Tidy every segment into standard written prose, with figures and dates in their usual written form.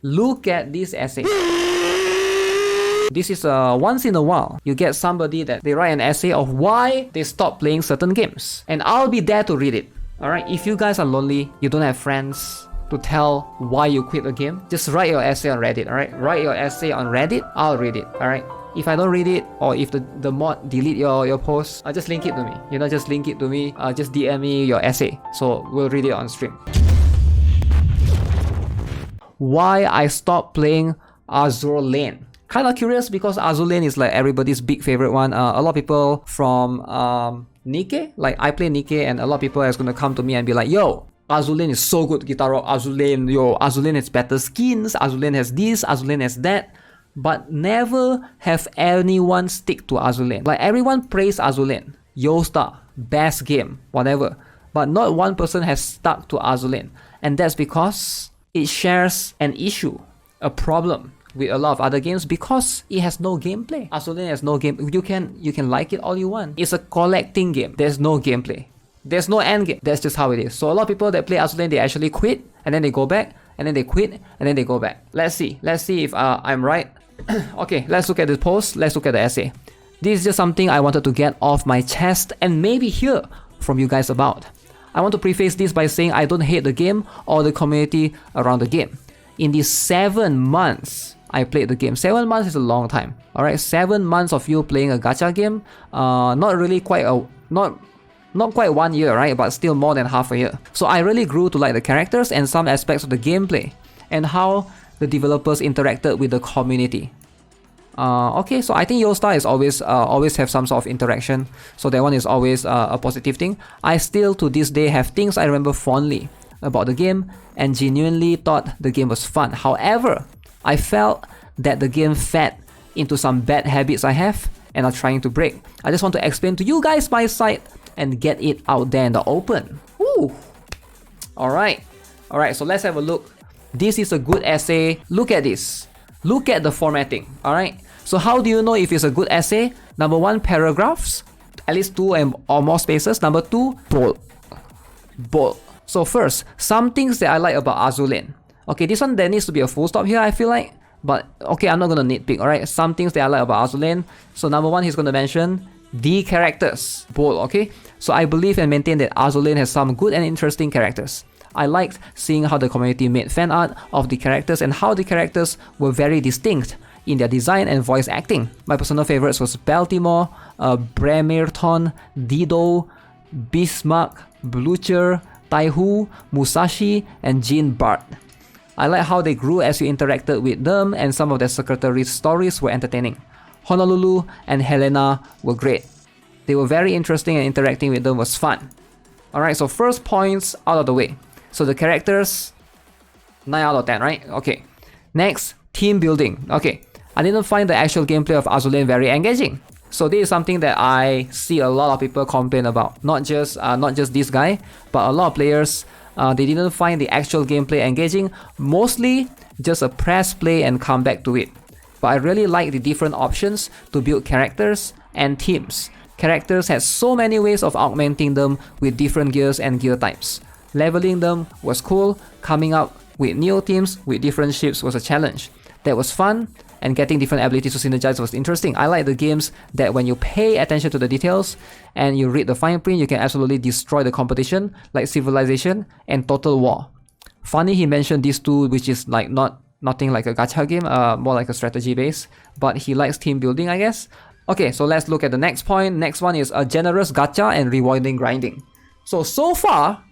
Look at this essay. This is once in a while, you get somebody that they write an essay of why they stopped playing certain games. And I'll be there to read it. Alright, if you guys are lonely, you don't have friends to tell why you quit a game, just write your essay on Reddit, alright? Write your essay on Reddit, I'll read it, alright? If I don't read it, or if the mod delete your post, just link it to me. You know, just link it to me, just DM me your essay. So we'll read it on stream. Why I stopped playing Azur Lane. Kind of curious because Azur Lane is like everybody's big favorite one. A lot of people from Nikke, like I play Nikke, and a lot of people is gonna come to me and be like, yo, Azur Lane is so good, GuitarRock, Azur Lane, yo, Azur Lane has better skins, Azur Lane has this, Azur Lane has that. But never have anyone stick to Azur Lane. Like everyone praise Azur Lane, Yo-Star, best game, whatever. But not one person has stuck to Azur Lane. And that's because it shares an issue, a problem with a lot of other games because it has no gameplay. Azur Lane has no game. You can like it all you want. It's a collecting game. There's no gameplay. There's no end game. That's just how it is. So a lot of people that play Azur Lane, they actually quit and then they go back and then they quit and then they go back. Let's see if I'm right. Okay, let's look at the post. Let's look at the essay. This is just something I wanted to get off my chest and maybe hear from you guys about. I want to preface this by saying I don't hate the game or the community around the game. In these 7 months I played the game. 7 months is a long time. Alright, 7 months of you playing a gacha game. Not quite 1 year, right? But still more than half a year. So I really grew to like the characters and some aspects of the gameplay and how the developers interacted with the community. Okay, so I think Yo-Star is always have some sort of interaction. So that one is always a positive thing. I still to this day have things I remember fondly about the game and genuinely thought the game was fun. However, I felt that the game fed into some bad habits I have and are trying to break. I just want to explain to you guys my side and get it out there in the open. Woo! Alright, so let's have a look. This is a good essay. Look at this. Look at the formatting. Alright, so how do you know if it's a good essay? Number 1, paragraphs, at least 2 or more spaces. Number 2, bold. So first, some things that I like about Azur Lane. Okay, this one there needs to be a full stop here, I feel like. But okay, I'm not gonna nitpick, alright? Some things that I like about Azur Lane. So number 1, he's gonna mention the characters. Bold, okay? So I believe and maintain that Azur Lane has some good and interesting characters. I liked seeing how the community made fan art of the characters and how the characters were very distinct in their design and voice acting. My personal favorites was Baltimore, Bremerton, Dido, Bismarck, Blucher, Taihu, Musashi, and Jean Bart. I like how they grew as you interacted with them and some of their secretaries' stories were entertaining. Honolulu and Helena were great. They were very interesting and interacting with them was fun. Alright, so first points out of the way. So the characters, 9 out of 10, right? Okay. Next, team building. Okay, I didn't find the actual gameplay of Azur Lane very engaging. So this is something that I see a lot of people complain about. Not just this guy, but a lot of players, they didn't find the actual gameplay engaging. Mostly just a press play and come back to it. But I really like the different options to build characters and teams. Characters had so many ways of augmenting them with different gears and gear types. Leveling them was cool, coming up with new teams with different ships was a challenge. That was fun, and getting different abilities to synergize was interesting. I like the games that when you pay attention to the details and you read the fine print, you can absolutely destroy the competition, like Civilization and Total War. Funny he mentioned these two, which is like nothing like a gacha game, more like a strategy base, but he likes team building, I guess. Okay, so let's look at the next point. Next one is a generous gacha and rewarding grinding. So far,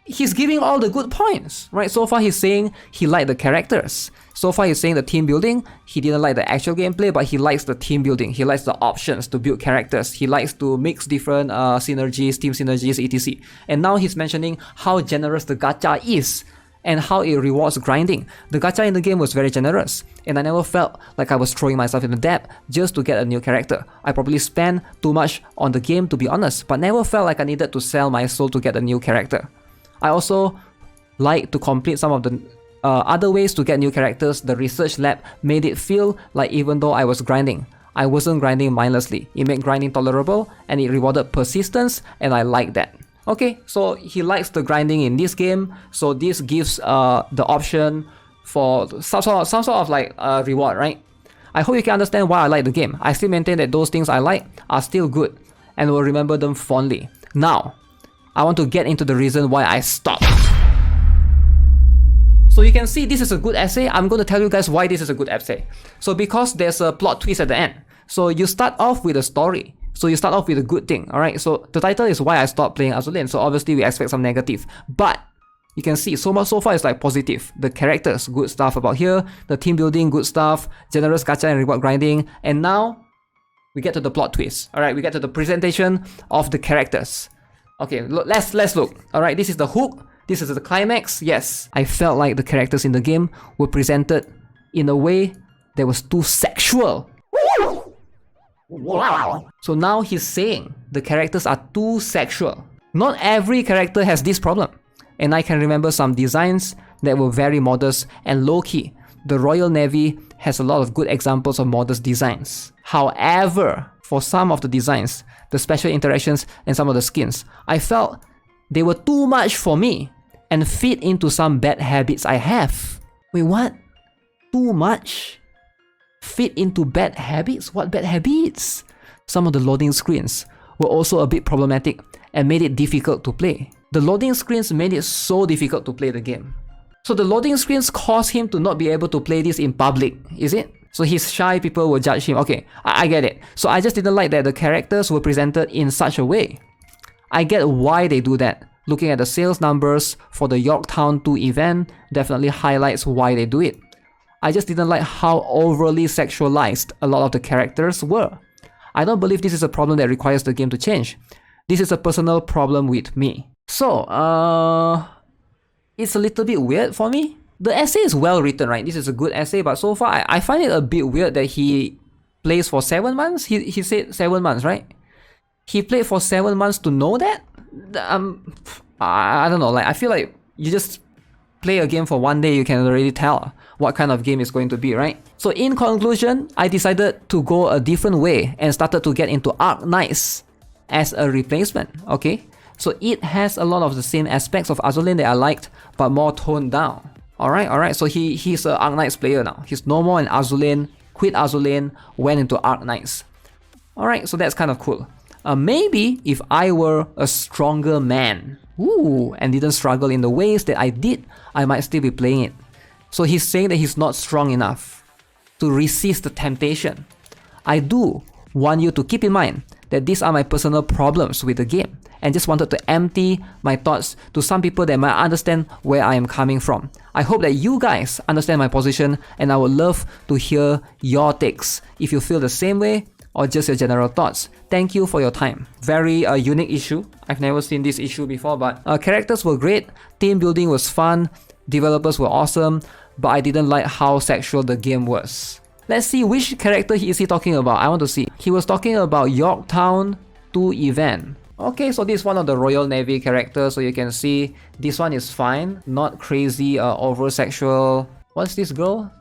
he's giving all the good points, right? So far he's saying he liked the characters. So far he's saying the team building, he didn't like the actual gameplay, but he likes the team building. He likes the options to build characters. He likes to mix different synergies, team synergies, etc. And now he's mentioning how generous the gacha is and how it rewards grinding. The gacha in the game was very generous, and I never felt like I was throwing myself in the depth just to get a new character. I probably spent too much on the game to be honest, but never felt like I needed to sell my soul to get a new character. I also like to complete some of the other ways to get new characters. The research lab made it feel like even though I was grinding, I wasn't grinding mindlessly. It made grinding tolerable and it rewarded persistence, and I like that. Okay, so he likes the grinding in this game, so this gives the option for some sort of like reward, right? I hope you can understand why I like the game. I still maintain that those things I like are still good and will remember them fondly. Now, I want to get into the reason why I stopped. So you can see this is a good essay. I'm going to tell you guys why this is a good essay. So because there's a plot twist at the end. So you start off with a story. So you start off with a good thing, alright? So the title is why I stopped playing Azur Lane. So obviously we expect some negative. But you can see so far it's like positive. The characters, good stuff about here. The team building, good stuff. Generous gacha and reward grinding. And now we get to the plot twist. Alright, we get to the presentation of the characters. Okay, let's look. Alright, this is the hook. This is the climax. Yes, I felt like the characters in the game were presented in a way that was too sexual. Wow. So now he's saying the characters are too sexual. Not every character has this problem. And I can remember some designs that were very modest and low-key. The Royal Navy has a lot of good examples of modest designs. However, for some of the designs, the special interactions and some of the skins, I felt they were too much for me and fit into some bad habits I have. Wait, what? Too much? Fit into bad habits? What bad habits? Some of the loading screens were also a bit problematic and made it difficult to play. The loading screens made it so difficult to play the game. So the loading screens caused him to not be able to play this in public, is it? So he's shy, people will judge him. Okay, I get it. So I just didn't like that the characters were presented in such a way. I get why they do that. Looking at the sales numbers for the Yorktown 2 event definitely highlights why they do it. I just didn't like how overly sexualized a lot of the characters were. I don't believe this is a problem that requires the game to change. This is a personal problem with me. So, it's a little bit weird for me. The essay is well written, right? This is a good essay, but so far I find it a bit weird that he plays for 7 months. He said 7 months, right? He played for 7 months to know that? I don't know, like I feel like you just play a game for 1 day, you can already tell what kind of game it's going to be, right? So in conclusion, I decided to go a different way and started to get into Arc Knights as a replacement, okay? So it has a lot of the same aspects of Azur Lane that I liked, but more toned down. Alright, so he's an Arc Knights player now. He's no more in Azur Lane, quit Azur Lane, went into Arc Knights. Alright, so that's kind of cool. Maybe if I were a stronger man, and didn't struggle in the ways that I did, I might still be playing it. So he's saying that he's not strong enough to resist the temptation. I do want you to keep in mind that these are my personal problems with the game, and just wanted to empty my thoughts to some people that might understand where I am coming from. I hope that you guys understand my position, and I would love to hear your takes if you feel the same way or just your general thoughts. Thank you for your time. Very unique issue. I've never seen this issue before, but characters were great, team building was fun, developers were awesome, but I didn't like how sexual the game was. Let's see which character is he talking about. I want to see. He was talking about Yorktown 2 event. Okay, so this is one of the Royal Navy characters, so you can see this one is fine, not crazy over sexual. What's this girl?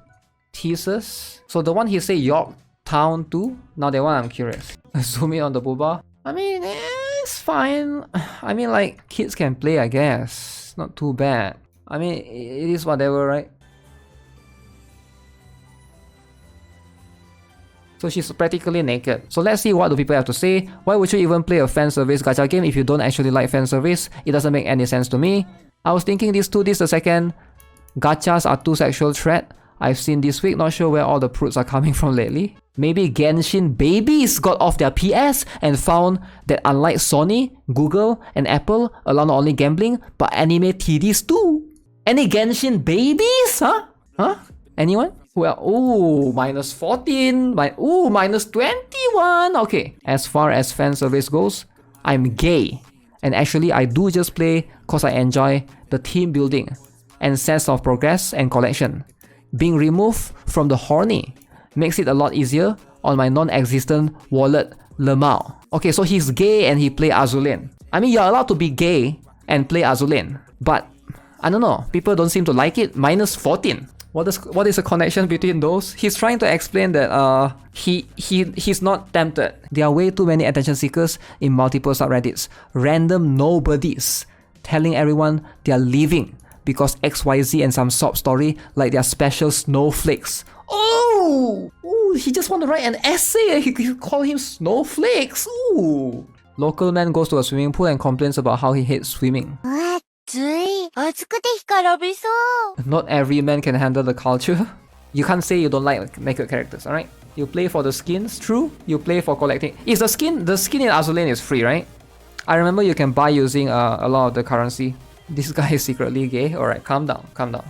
Thesis. So the one he say Yorktown 2? Now that one I'm curious. Zoom in on the booba. I mean, it's fine. I mean, like, kids can play, I guess. Not too bad. I mean, it is whatever, right? So she's practically naked. So let's see what do people have to say. Why would you even play a fan service gacha game if you don't actually like fan service? It doesn't make any sense to me. I was thinking this too, this the second. Gachas are too sexual threat. I've seen this week, not sure where all the prudes are coming from lately. Maybe Genshin babies got off their PS and found that unlike Sony, Google, and Apple allow not only gambling, but anime TDs too. Any Genshin babies? Huh? Anyone? Well, ooh, minus 14, ooh, minus 21. Okay, as far as fan service goes, I'm gay. And actually, I do just play cause I enjoy the team building and sense of progress and collection. Being removed from the horny makes it a lot easier on my non-existent wallet Lemao. Okay, so he's gay and he play Azur Lane. I mean, you're allowed to be gay and play Azur Lane, but I don't know, people don't seem to like it. Minus 14. What is the connection between those? He's trying to explain that he's not tempted. There are way too many attention seekers in multiple subreddits. Random nobodies telling everyone they are leaving because XYZ and some sob story like their special snowflakes. Oh! Ooh, he just want to write an essay. He call him snowflakes. Ooh. Local man goes to a swimming pool and complains about how he hates swimming. Not every man can handle the culture. You can't say you don't like naked characters, alright? You play for the skins, true. You play for collecting. Is the skin in Azur Lane is free, right? I remember you can buy using a lot of the currency. This guy is secretly gay. Alright, calm down, calm down.